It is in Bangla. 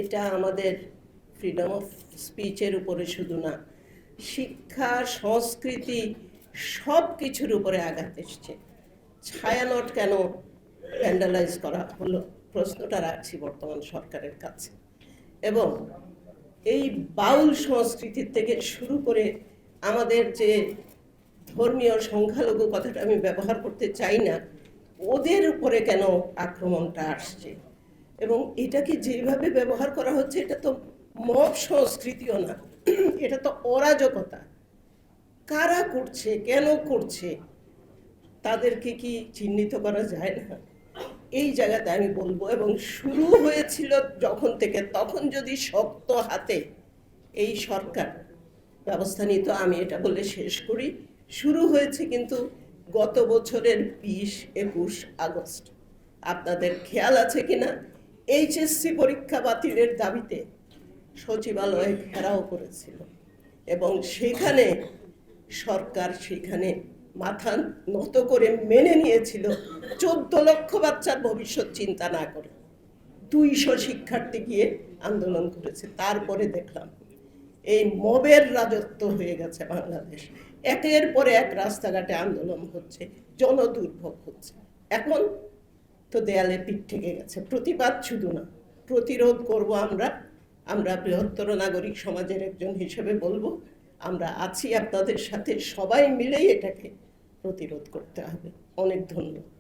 এটা আমাদের ফ্রিডম অফ স্পিচের উপরে শুধু না, শিক্ষা, সংস্কৃতি সব কিছুর উপরে আঘাত এসছে। ছায়ানট কেন ভ্যান্ডালাইজ করা হলো, প্রশ্নটা রাখছি বর্তমান সরকারের কাছে। এবং এই বাউল সংস্কৃতির থেকে শুরু করে আমাদের যে ধর্মীয় সংখ্যালঘু কথাটা আমি ব্যবহার করতে চাই না, ওদের উপরে কেন আক্রমণটা আসছে, এবং এটাকে যেভাবে ব্যবহার করা হচ্ছে এটা তো মব সংস্কৃতিও না, এটা তো অরাজকতা। কারা করছে, কেন করছে, তাদেরকে কি চিহ্নিত করা যায় না? এই জায়গাতে আমি বলবো। এবং শুরু হয়েছিল যখন থেকে, তখন যদি শক্ত হাতে এই সরকার ব্যবস্থা নিত, আমি এটা বলে শেষ করি। শুরু হয়েছে কিন্তু গত বছরের 20-21 আগস্ট। আপনাদের খেয়াল আছে কিনা, এইচএসসি পরীক্ষা বাতিলের দাবিতে সচিবালয়ে ঘেরাও করেছিল, এবং সেখানে সরকার সেখানে মাথা নত করে মেনে নিয়েছিল 14 লক্ষ বাচ্চার ভবিষ্যৎ চিন্তা না করে। 200 শিক্ষার্থী গিয়ে আন্দোলন করেছে। তারপরে দেখলাম এই মবের রাজত্ব হয়ে গেছে বাংলাদেশ। একের পরে এক রাস্তাঘাটে আন্দোলন হচ্ছে, জনদুর্ভোগ হচ্ছে। এখন তো দেয়ালে পিঠ থেকে গেছে। প্রতিবাদ শুধু না, প্রতিরোধ করব আমরা। আমরা বৃহত্তর নাগরিক সমাজের একজন হিসেবে বলবো, আমরা আছি আপনাদের সাথে, সবাই মিলেই এটাকে প্রতিরোধ করতে হবে। অনেক ধন্যবাদ।